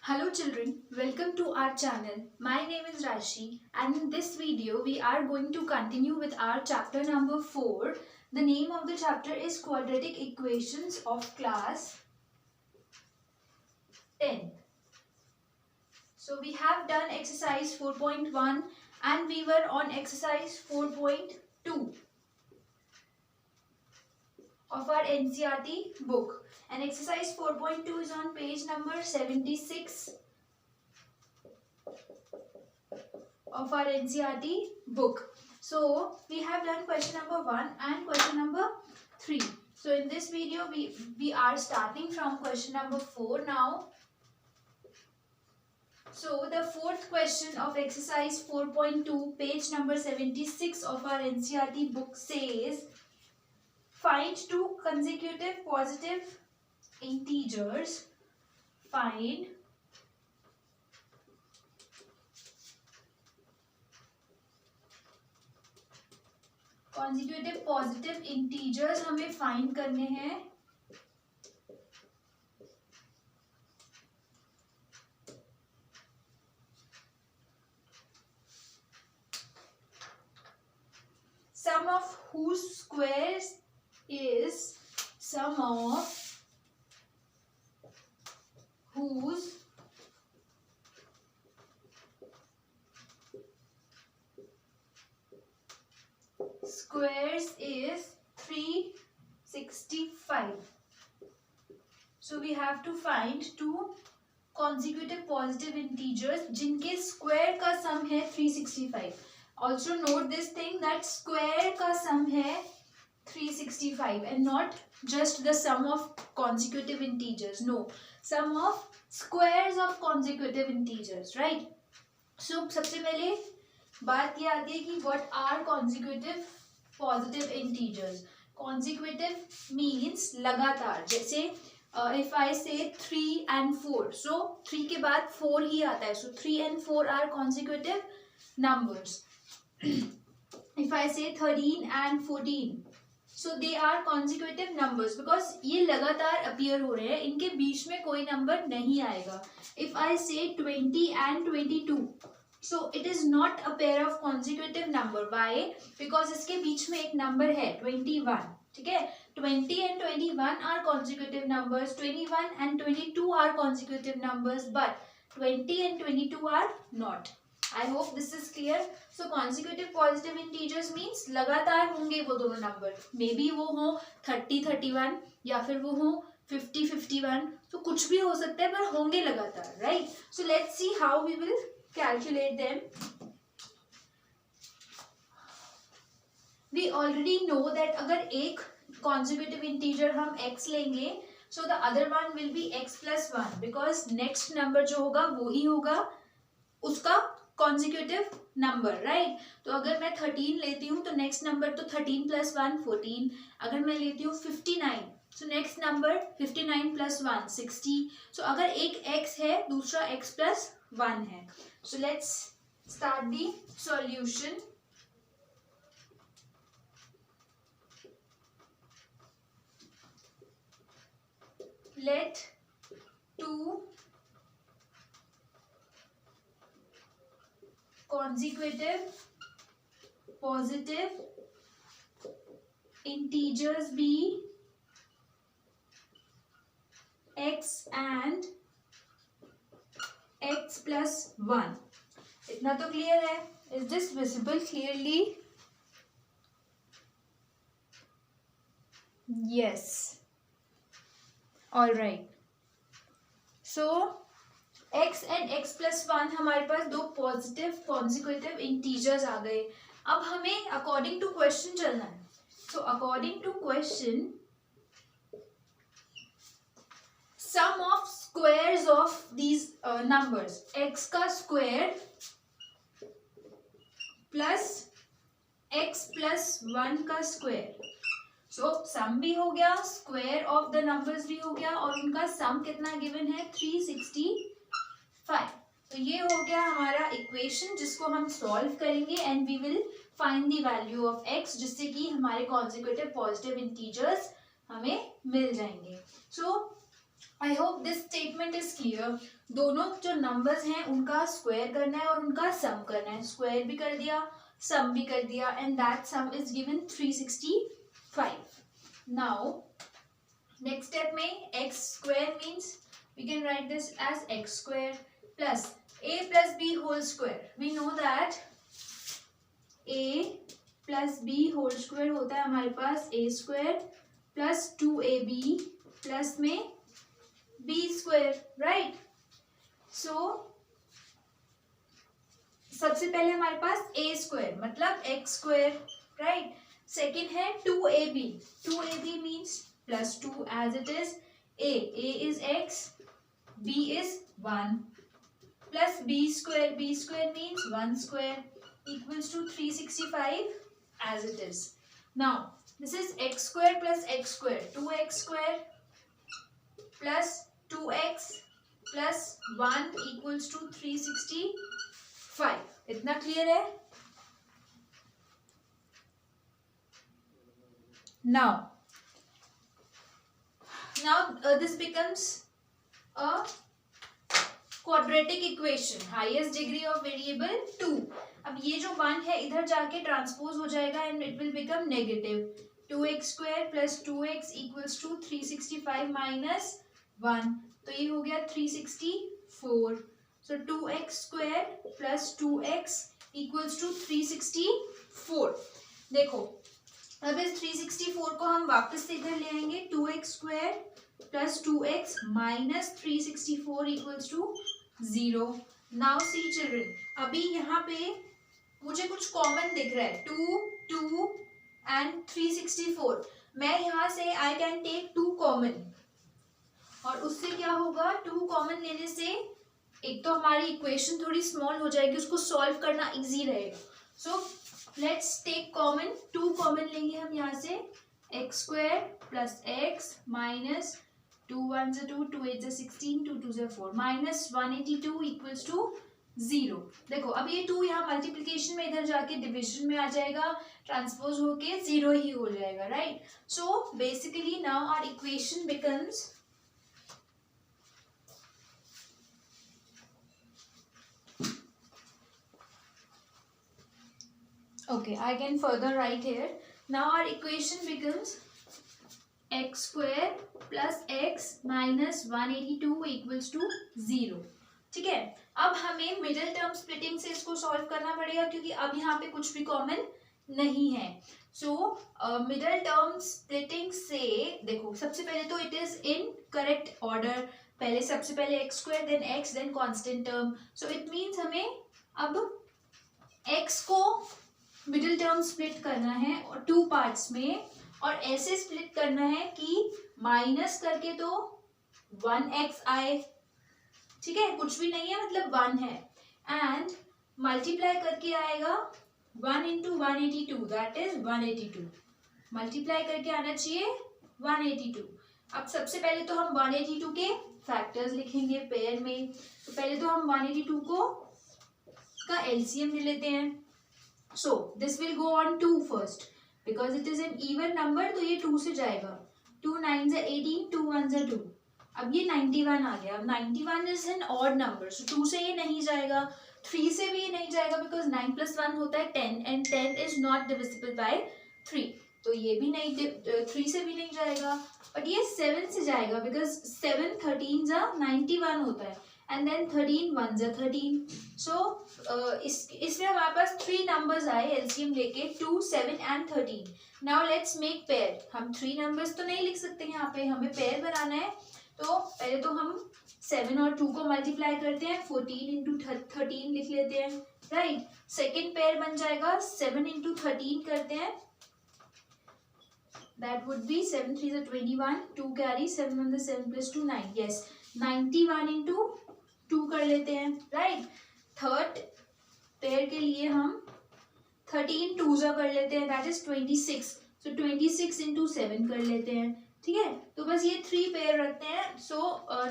Hello children, welcome to our channel. My name is Rashi and in this video we are going to continue with our chapter number 4. The name of the chapter is Quadratic Equations of Class 10. So we have done exercise 4.1 and we were on exercise 4.2 of our NCERT book. And exercise 4.2 is on page number 76 of our NCERT book. So we have done question number 1 and question number 3. So in this video we are starting from question number 4 now. So the fourth question of exercise 4.2 page number 76 of our NCERT book says, find two consecutive positive integers. Find consecutive positive integers हमें find करने हैं. Sum of whose squares is sum of whose squares is 365. So we have to find two consecutive positive integers जिनके square का sum है 365. Also note this thing that square का sum है 365 and not just the sum of consecutive integers. No, sum of squares of consecutive integers, right? So सबसे पहले बात ये आती है कि what are consecutive positive integers? Consecutive means लगातार. जैसे if I say 3 and 4, so 3 के बाद 4 ही आता है. So 3 and 4 are consecutive numbers. If I say 13 and 14, so they are consecutive numbers because ये लगातार appear हो रहे हैं, इनके बीच में कोई number नहीं आएगा. If I say 20 and 22, so it is not a pair of consecutive number. Why? Because इसके बीच में एक number है 21. ठीक है, 20 and 21 are consecutive numbers, 21 and 22 are consecutive numbers, but 20 and 22 are not. I hope this is clear. So consecutive positive integers means लगातार होंगे वो दोनों number. Maybe वो हो 30-31 या फिर वो हो 50-51. तो कुछ भी हो सकता है पर होंगे लगातार, right? So let's see how we will calculate them. We already know that अगर एक consecutive integer हम x लेंगे, so the other one will be x plus 1 because next number जो होगा वो ही होगा उसका consecutive number, right? तो अगर मैं 13 लेती हूँ तो next number तो 13 plus 1 14. अगर मैं लेती हूँ 59, so next number 59 plus 1 60. So अगर एक x है दूसरा x plus 1 है. So let's start the solution. Let two consecutive positive integers be x and x plus 1. इतना तो clear है? Is this visible clearly? Yes. All right. So x and x plus 1 हमारे पास दो positive consecutive integers आ गए. अब हमें according to question चलना है. So according to question, sum of squares of these numbers, x का square plus x plus 1 का square. So sum भी हो गया, square of the numbers भी हो गया और उनका sum कितना given है 365. तो ये हो गया हमारा equation जिसको हम solve करेंगे and we will find the value of x जिससे कि हमारे consecutive positive integers हमें मिल जाएंगे. So I hope this statement is clear. दोनों जो नंबर्स हैं उनका स्क्वायर करना है और उनका सम करना है। स्क्वायर भी कर दिया, सम भी कर दिया, and that sum is given 365। Now next step में x square means we can write this as x square plus a plus b whole square. We know that a plus b whole square होता है हमारे पास a square plus 2ab plus में b square, right. So सबसे पहले हमारे पास a square मतलब x स्क्वायर, राइट। सेकेंड है 2ab, 2ab means plus 2 as it is a is x, b is 1 plus b square means 1 square equals to 365 as it is. Now this is x square plus x square, 2x square plus 2x plus 1 equals to 365. इतना clear है? Now this becomes a quadratic equation, highest degree of variable 2. अब ये जो 1 है इधर जाके transpose हो जाएगा and it will become negative. 2x square plus 2x equals to 365 minus 1, तो ये हो गया 364। So 2x square plus 2x equals to 364। देखो अब इस 364 को हम वापस से इधर ले आएंगे। 2x square plus 2x minus 364 equals to 0। Now see children, अभी यहाँ पे मुझे कुछ कॉमन दिख रहा है, 2 2 एंड 364। मैं यहाँ से आई कैन टेक 2 कॉमन, और उससे क्या होगा, 2 कॉमन लेने से एक तो हमारी इक्वेशन थोड़ी स्मॉल हो जाएगी, उसको सॉल्व करना इजी रहेगा। So let's take common, 2 common लेंगे हम यहाँ से। X square plus x minus 2 1 2 2 8 16 2 2 4 minus 182 equals to 0। देखो अब ये 2 यहाँ मल्टीप्लिकेशन में इधर जाके डिविजन में आ जाएगा, ट्रांसपोज होके 0 ही हो जाएगा, right. So basically now our equation becomes okay, I can further write here. Now our equation becomes x square plus x minus 182 equals to 0। ठीक है, अब हमें मिडिल टर्म स्प्लिटिंग से इसको सॉल्व करना पड़ेगा क्योंकि अब यहाँ पे कुछ भी कॉमन नहीं है। सो मिडिल टर्म स्प्लिटिंग से देखो सबसे पहले तो it is in correct order, पहले सबसे पहले x square then x then constant term. So it means हमें अब एक्स को मिडिल टर्म स्प्लिट करना है और 2 पार्ट्स में, और ऐसे स्प्लिट करना है कि माइनस करके तो 1x आए, ठीक है, कुछ भी नहीं है मतलब 1 है, एंड मल्टीप्लाई करके आएगा 1 इंटू 182 दैट इज 182, मल्टीप्लाई करके आना चाहिए 182। अब सबसे पहले तो हम 182 के फैक्टर्स लिखेंगे पेयर में, तो पहले तो हम 182 को का एलसीएम ले लेते हैं। So this will go on 2 first because it is an even number, तो ये 2 से जाएगा, 2 9s are 18, 2 1s are 2। अब ये 91 आ गया। अब 91 is an odd number, so 2 से ये नहीं जाएगा, 3 से भी ये नहीं जाएगा because 9 plus 1 होता है 10 and 10 is not divisible by 3, तो ये भी नहीं, 3 से भी नहीं जाएगा। बट ये 7 से जाएगा because 7 13s are 91 होता है and then 13 1s are 13। so इसमें हमारे पास 3 नंबर्स आए एलसीएम लेके 2 7 and 13। Now let's make pair. हम 3 नंबर्स तो नहीं लिख सकते यहाँ पे, हमें पेयर बनाना है, तो पहले तो हम 7 और 2 को मल्टीप्लाई करते हैं, 14 इंटू 13 लिख लेते हैं, राइट। सेकेंड पेयर बन जाएगा 7 इंटू 13 करते हैं, that would be 7 3 21, 2 carry 7 1 7 plus 2 9, yes 91 into 2 कर लेते हैं, राइट। थर्ड पेयर के लिए हम 13 2s कर लेते हैं, दैट इज 26, सो 26 इंटू 7 कर लेते हैं, ठीक है। तो बस ये 3 पेयर रखते हैं। सो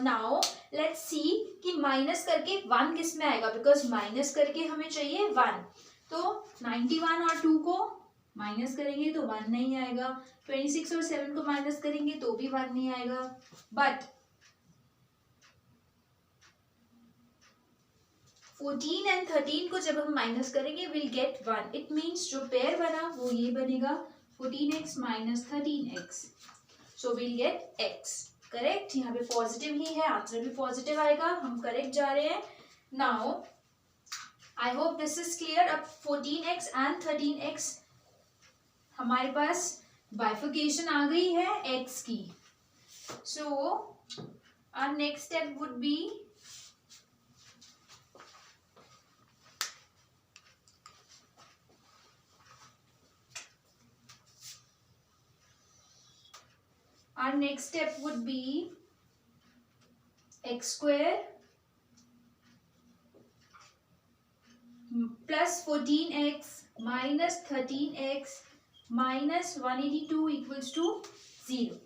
नाउ लेट्स सी कि माइनस करके 1 किस में आएगा, बिकॉज माइनस करके हमें चाहिए 1, तो 91 और 2 को माइनस करेंगे तो 1 नहीं आएगा, 26 और 7 को माइनस करेंगे तो भी 1 नहीं आएगा, बट 14 एंड 13 को जब हम माइनस करेंगे विल गेट 1. इट मीन्स जो पेयर बना वो ये बनेगा 14x minus 13x. So will get x. Correct. यहाँ पे पॉजिटिव ही है, आंसर भी पॉजिटिव आएगा. हम करेक्ट जा रहे हैं. Now I hope this is clear. अब 14x एंड 13x हमारे पास बाइफिकेशन आ गई है x की. So our next step would be x square plus 14x minus 13x minus 182 equals to 0.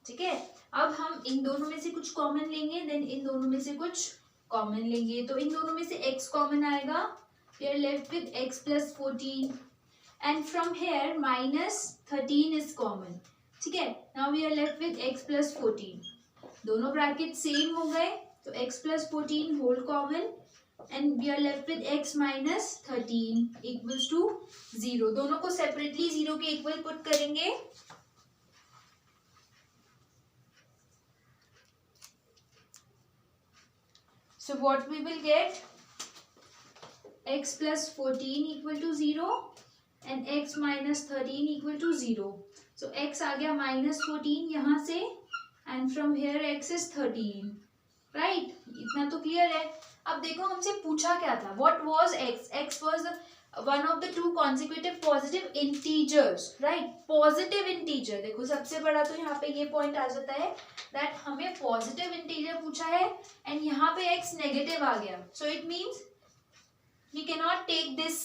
ठीक है. अब हम इन दोनों में से कुछ कॉमन लेंगे, देन इन दोनों में से कुछ कॉमन लेंगे. तो इन दोनों में से x कॉमन आएगा. We are left with x plus 14 and from here minus 13 is common. ठीक है. Now we are left with x plus 14. दोनों ब्रैकेट सेम हो गए तो x plus 14 whole common and we are left with x minus 13 equals to 0. दोनों को separately 0 के equal put करेंगे. So what we will get? X plus 14 equal to 0 and x minus 13 equal to 0. So x आ गया minus 14 यहाँ से and from here x is 13. Right? इतना तो clear है. अब देखो हमसे पूछा क्या था. What was x? X was one of the two consecutive positive integers. Right? Positive integer. देखो सबसे बड़ा तो यहाँ पे ये पॉइंट आ जाता है that हमें positive integer पूछा है and यहाँ पे x negative आ गया. So it means we cannot take this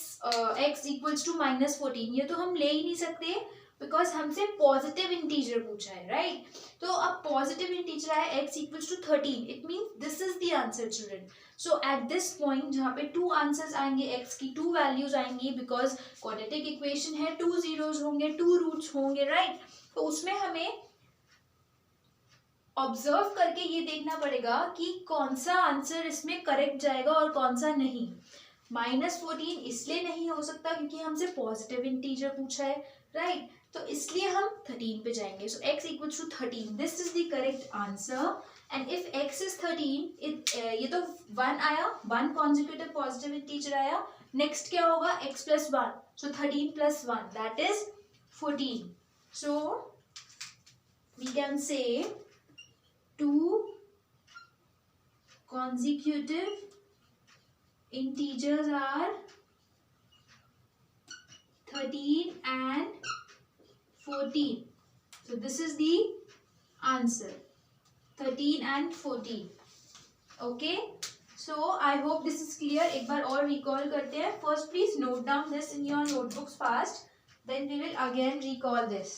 x equals to minus 14. ये तो हम ले ही नहीं सकते बिकॉज हमसे पॉजिटिव इंटीजर पूछा है. राइट. तो अब पॉजिटिव इंटीजर आया x equals to 13. It means this is the answer children. So at this point जहाँ पे टू आंसर्स आएंगे, x की टू वैल्यूज आएंगी बिकॉज क्वाड्रेटिक इक्वेशन है, टू जीरोज होंगे, टू रूट्स होंगे. राइट. तो उसमें हमें ऑब्जर्व करके ये देखना पड़ेगा कि कौन सा आंसर इसमें करेक्ट जाएगा और कौन सा नहीं. -14 इसलिए नहीं हो सकता क्योंकि हमसे पॉजिटिव इंटीजर पूछा है. राइट. तो इसलिए हम 13 पे जाएंगे. So x equals to 13. This is the correct answer. And if x is 13, ये तो 1 आया, 1 कॉन्जिक्यूटिव पॉजिटिव इंटीजर आया. नेक्स्ट क्या होगा? x plus 1. So 13 plus 1 that is 14. So we can say 2 consecutive integers are 13 and 14. So this is the answer, 13 and 14. Okay. So I hope this is clear. एक बार और recall करते हैं. First please note down this in your notebooks fast. Then we will again recall this.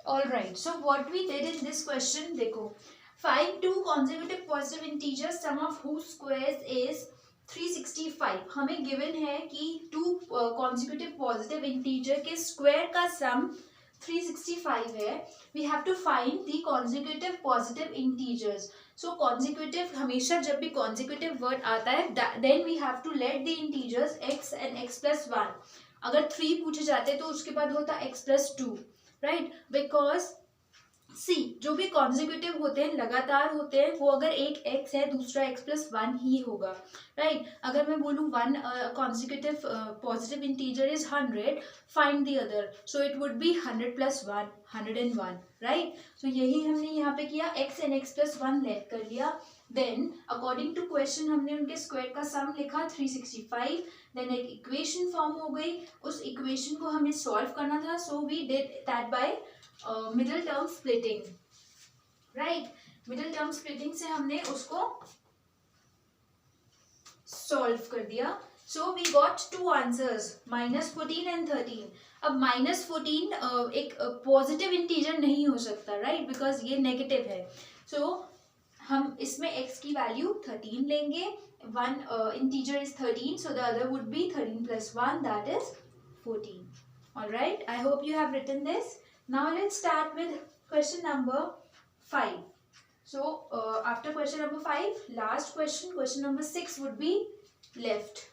All right. So what we did in this question, देखो, find two consecutive positive integers, sum of whose squares is 365. हमें given है कि two consecutive positive integer के square का sum 365 है. We have to find the consecutive positive integers. So consecutive, हमेशा जब भी कॉन्जिक्यूटिव वर्ड आता है then we have to let the integers x and x+1. अगर 3 पूछे जाते तो उसके बाद होता x+2, राइट, बिकॉज सी जो भी कॉन्जिक्यूटिव होते हैं लगातार होते हैं, वो अगर एक x है दूसरा x+1 ही होगा, राइट. अगर मैं बोलूँ one consecutive positive integer is 100, find the other, so it would be 100+1, 101, right. So यही हमने यहाँ पे किया, x एंड x+1 लेट कर लिया. देन अकॉर्डिंग टू क्वेश्चन हमने उनके स्क्वायर का सम लिखा 365. देन एक इक्वेशन फॉर्म हो गई, उस इक्वेशन को हमें सॉल्व करना था, so we did that by middle term splitting, right. Middle term splitting से हमने उसको सॉल्व कर दिया. So we got two answers, -14 and 13. अब -14 एक पॉजिटिव इंटीजर नहीं हो सकता, राइट, बिकॉज ये नेगेटिव है. सो हम इसमें x की वैल्यू 13 लेंगे. One integer is 13, so the other would be 13+1, that is 14. All right, I hope you have written this. Now let's start with question number 5. So after question number 5, last question, question number 6 would be left.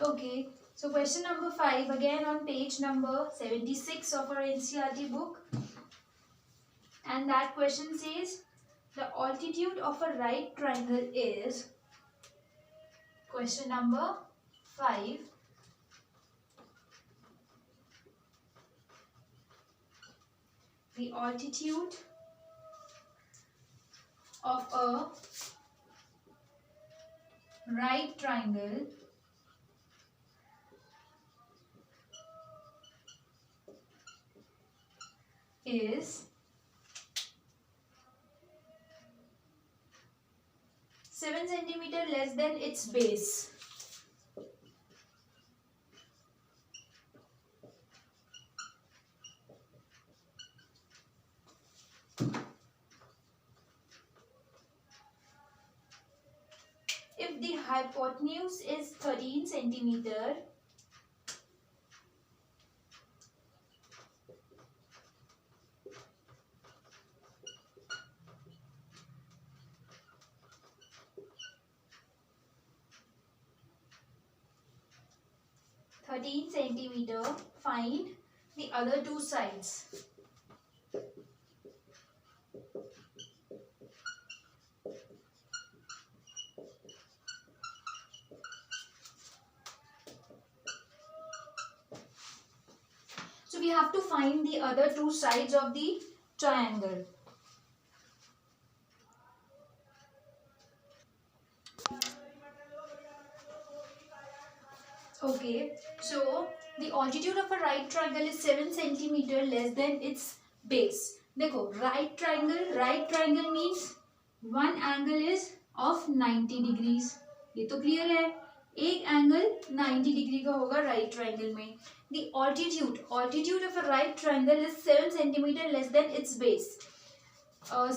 Okay, so question number 5 again on page number 76 of our NCERT book, and that question says the altitude of a right triangle is, question number 5, the altitude of a right triangle is 7 centimeter less than its base. If the hypotenuse is 13 centimeter, find the other two sides. So we have to find the other two sides of the triangle. Okay, so the altitude of a right triangle is 7 centimeter less than its base. देखो right triangle means one angle is of 90 degrees. ये तो clear है, एक angle 90 degree का होगा right triangle में. The altitude of a right triangle is 7 centimeter less than its base.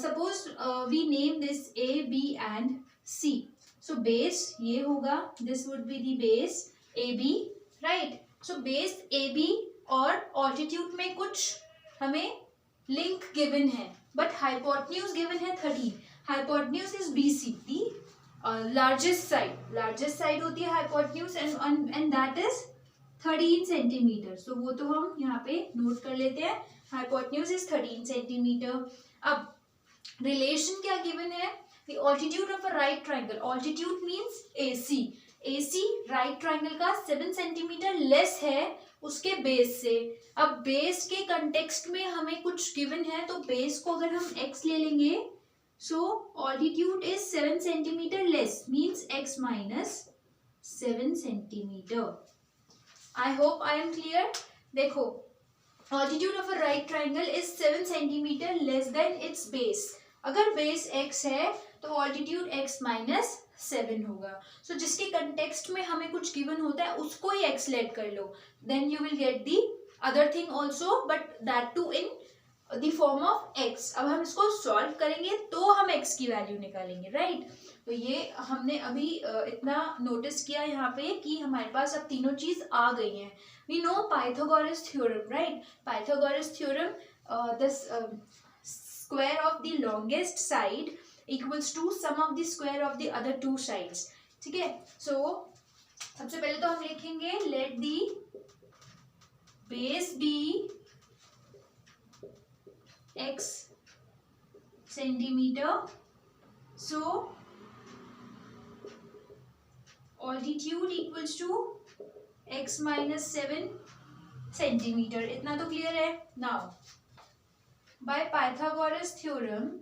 Suppose we name this A, B and C. So base ये होगा, this would be the base AB, right? So base AB और altitude में कुछ हमें link given है, but hypotenuse given है 13. Hypotenuse is BC, the largest side होती है hypotenuse and that is 13 centimeter. So वो तो हम यहाँ पे नोट कर लेते हैं, hypotenuse is 13 centimeter. अब relation क्या given है? The altitude of a right triangle. Altitude means AC. AC right triangle का 7 सेंटीमीटर लेस है उसके बेस से। अब बेस के कंटेक्स्ट में हमें कुछ गिवन है, तो बेस को अगर हम x ले लेंगे, so altitude is 7 centimetre less, means x minus 7 centimetre. I hope I am clear. देखो, altitude of a right triangle is 7 centimetre less then its base. अगर बेस x है तो ऑल्टीट्यूड x माइनस 7 होगा। सो जिसके context में हमें कुछ given होता है उसको ही x लेट कर लो, then you will get the other thing also, but that too in the form of x। अब हम इसको सॉल्व करेंगे तो हम x की वैल्यू निकालेंगे, राइट। तो ये हमने अभी इतना नोटिस किया यहाँ पे कि हमारे पास अब तीनों चीज आ गई हैं। We know Pythagoras theorem, right. Pythagoras theorem, the square of the longest side equals to sum of the square of the other two sides, ठीक है। सो सबसे पहले तो हम लिखेंगे let the base be x centimeter, so altitude equals to x minus 7 centimeter। इतना तो clear है। now by Pythagoras theorem,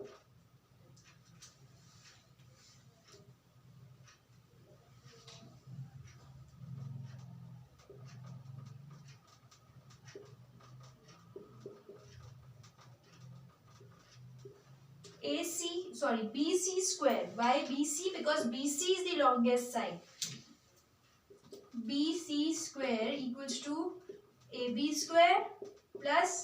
BC square. Why BC? Because BC is the longest side. BC square equals to AB square plus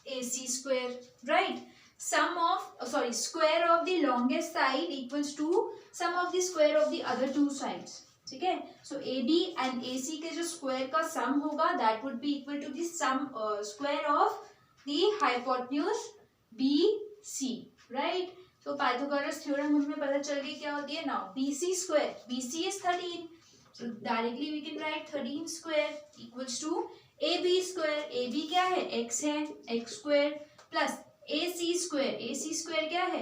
AC square, right? Square of the longest side equals to sum of the square of the other two sides, ठीक है। So AB and AC के जो square का sum होगा that would be equal to the square of the hypotenuse BC, right? तो Pythagoras theorem हमें पता चल गई क्या होती है। Now BC square, BC is 13, so directly we can write 13 square equals to AB square। AB क्या है, x है, x square plus AC square, AC square क्या है,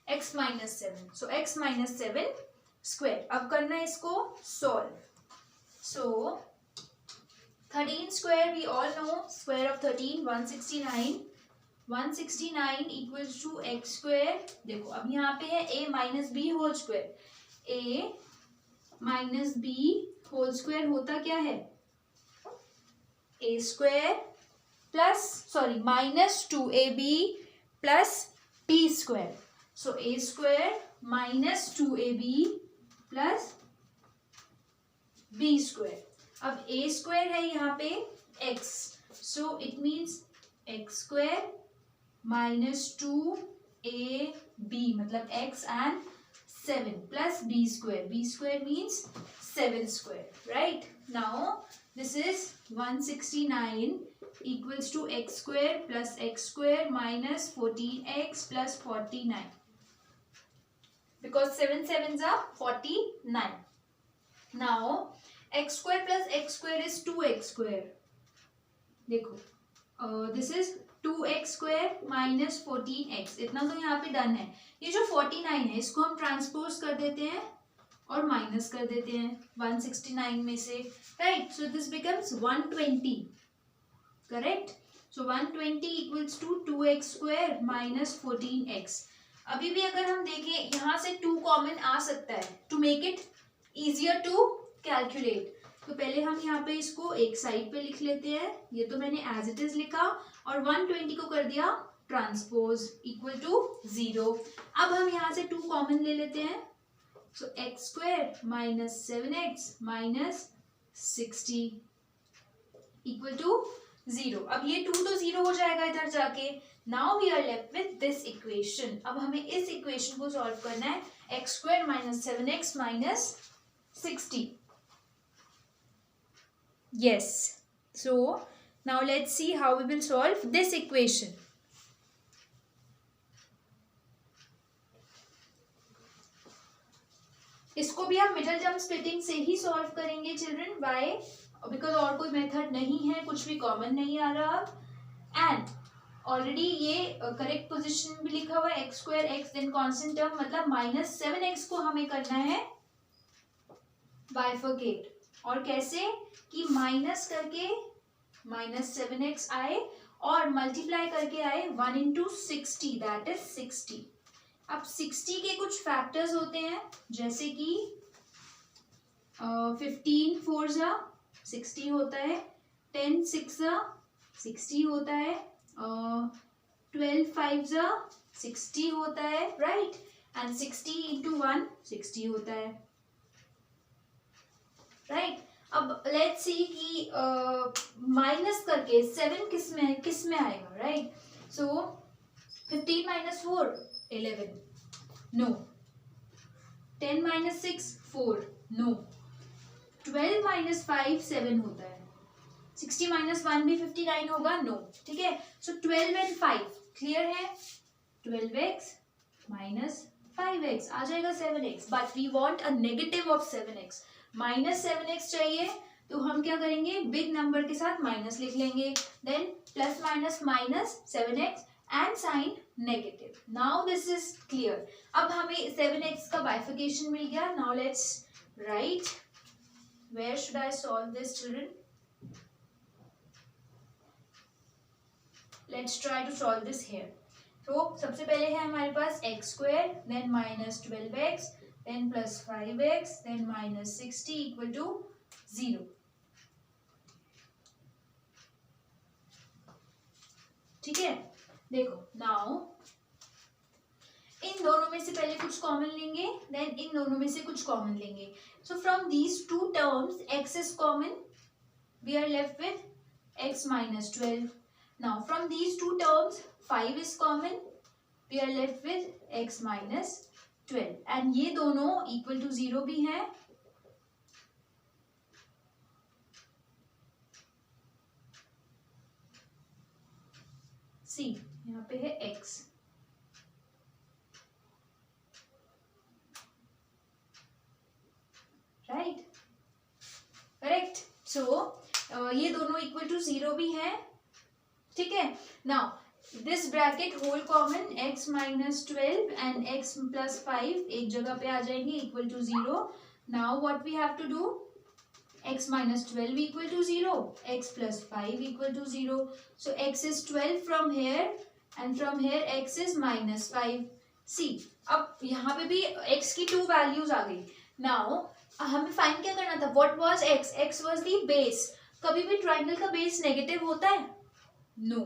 x minus 7, so x minus 7 square। अब करना है इसको solve। so 13 square we all know, square of 13 169, 169 equals to x square। देखो अब यहाँ पे है a minus b whole square, a minus b whole square होता क्या है, a square plus minus 2ab plus b square, so a square minus 2ab plus b square। अब a square है यहाँ पे x, so it means x square minus 2ab मतलब x and 7 plus b square, b square means 7 square, right? Now this is 169 equals to x square plus x square minus 14x plus 49, because 7 sevens are 49। now x square plus x square is 2x square। देखो this is 2x square minus 14x, इतना तो यहाँ पे done है। ये जो 49 है इसको हम ट्रांसपोज कर देते हैं और माइनस कर देते हैं 169 में से, right. So this becomes 120, correct. So 120 equals to 2x square minus 14x। अभी भी अगर हम देखें यहाँ से 2 कॉमन आ सकता है to make it easier to calculate. तो पहले हम यहाँ पे इसको एक साइड पे लिख लेते हैं, ये तो मैंने एज इट इज लिखा और 120 को कर दिया ट्रांसपोज इक्वल टू 0। अब हम यहाँ से 2 कॉमन ले लेते हैं, so x square minus 7x minus 60 equal to 0। अब ये 2 तो 0 हो जाएगा इधर जाके। Now we are left with this equation. अब हमें इस इक्वेशन को सॉल्व करना है, x square minus 7x minus 60। yes, so now let's see how we will solve this equation। इसको भी हम मिडल टर्म स्प्लिटिंग से ही सॉल्व करेंगे चिल्ड्रन। व्हाई? बिकॉज और कोई मेथड नहीं है, कुछ भी कॉमन नहीं आ रहा। एंड ऑलरेडी ये करेक्ट पोजीशन भी लिखा हुआ है, x square x then constant term मतलब माइनस 7x को हमें करना है बाइफरकेट। और कैसे कि माइनस करके -7x आए और मल्टीप्लाई करके आए 1 इंटू 60 दैट इज 60। अब 60 के कुछ फैक्टर्स होते हैं जैसे कि 15 4 जा 60 होता है, 10 6 जा 60 होता है, 12 5 जा 60 होता है, राइट। एंड 60 इंटू 1 60 होता है, राइट। अब लेट्स सी कि माइनस करके 7 किस में आएगा, right. So 15 minus 4 11, no. 10 minus 6 4, no. 12 minus 5 7 होता है। 60 माइनस 1 भी 59 होगा, नो। ठीक है, सो 12 एंड 5 क्लियर है। 12x माइनस 5x आ जाएगा 7x, but we want a negative of 7x। -7x चाहिए तो हम क्या करेंगे, बिग नंबर के साथ माइनस लिख लेंगे, then plus minus minus 7x and sign negative. Now this is clear. अब हमें 7x का बाइफिकेशन मिल गया। Now let's write, where should I solve this children? Let's try to solve this here. तो सबसे पहले है हमारे पास x square, then minus 12x, then plus 5x, then minus 60 equal to 0। ठीक है, देखो नाउ इन दोनों में से पहले कुछ कॉमन लेंगे, देन इन दोनों में से कुछ कॉमन लेंगे। So from these two terms x is common, we are left with x minus 12। Now from these two terms 5 is common, we are left with x minus 12 and ये दोनों equal to 0 भी हैं। सी यहाँ पे है x, right, correct. सो ये दोनों equal to 0 भी हैं। ठीक है, now this bracket whole common, x minus 12 and x plus 5 एक जगह पे आ जाएंगे equal to 0। Now what we have to do, x minus 12 equal to 0, x plus 5 equal to 0. So x is 12 from here and from here x is minus 5. See, अब यहाँ पे भी x की 2 वैल्यूज आ गई। Now हमें find क्या करना था, what was x? x was the base। कभी भी ट्राइंगल का बेस नेगेटिव होता है? No।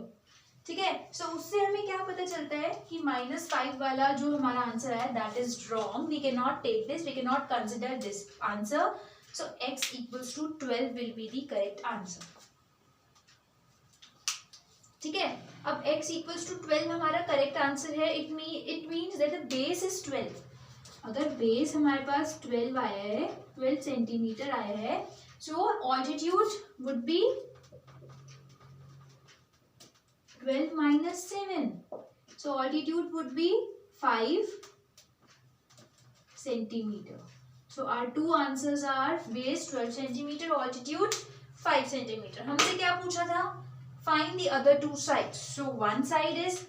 ठीक है, सो उससे हमें क्या पता चलता है कि -5 वाला जो हमारा आंसर है that is wrong, we can not take this, we can not consider this answer. So x equals to 12 will be the correct answer। ठीक है, अब x equals to 12 हमारा करेक्ट आंसर है। It means that the base is 12। अगर base हमारे पास 12 आया है, 12 centimetre आया है, सो altitude would be 12 minus 7। So altitude would be 5 centimeter। So our two answers are base 12 centimeter, altitude 5 centimeter। हमसे क्या पूछा था? Find the other two sides। So one side is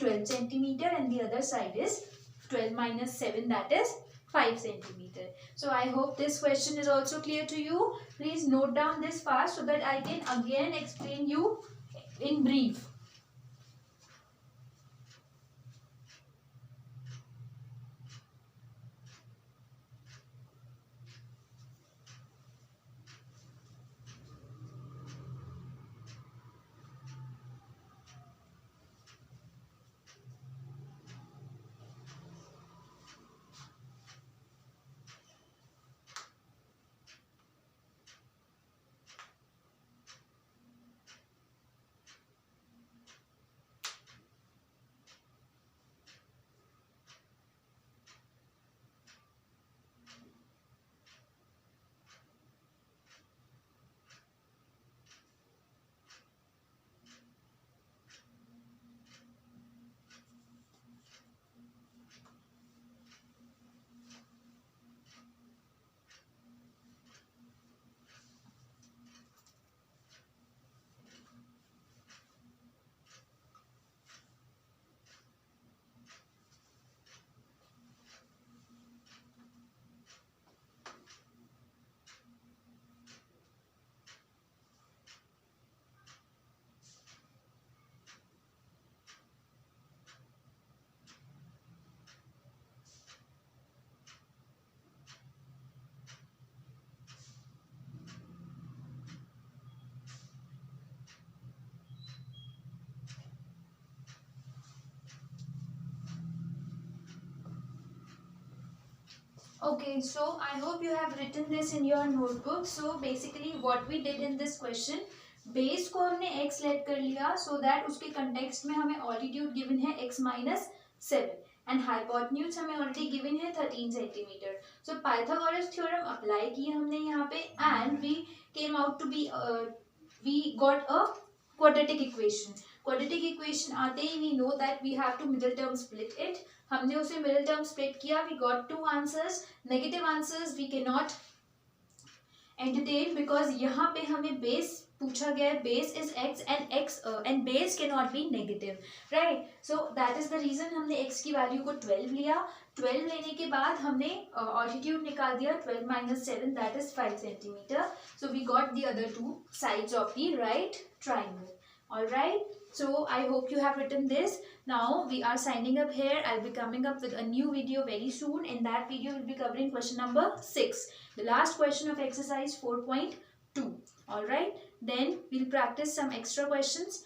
12 centimeter and the other side is 12 minus 7 that is 5 centimeter। So I hope this question is also clear to you। Please note down this fast so that I can again explain you in brief। Okay, so I hope you have written this in your notebook. So basically what we did in this question, base को हमने x late कर लिया so that उसके context में हमें altitude given है x minus 7 and hypotenuse हमें already given है 13 centimeter. So Pythagoras theorem apply किया हमने यहाँ पे and we came out to be we got a quadratic equation. Quadratic equation आते ही we know that we have to middle term split it. हमने उसे middle term split किया. We got two answers. Negative answers we can not entertain because यहाँ पे हमें base पूछा गया है. Base is x and base can not be negative, right. So that is the reason हमने एक्स की value को 12 लिया. 12 लेने के बाद हमने ऑल्टीट्यूड निकाल दिया. 12 minus 7 that is 5 centimetre. So we got the other two sides of the right triangle. All right, so I hope you have written this. Now we are signing up here. I'll be coming up with a new video very soon. In that video we'll be covering question number 6, the last question of exercise 4.2. all right, then we'll practice some extra questions,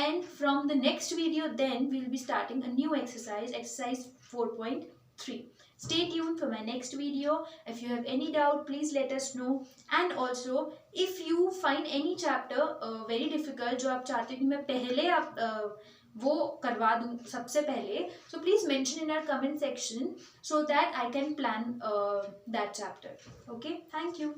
and from the next video then we'll be starting a new exercise 4.3. Stay tuned for my next video. If you have any doubt, please let us know. And also, if you find any chapter very difficult, जो आप चाहते हो कि मैं पहले आप वो करवा दूँ सबसे पहले, so please mention in our comment section so that I can plan that chapter. Okay, thank you.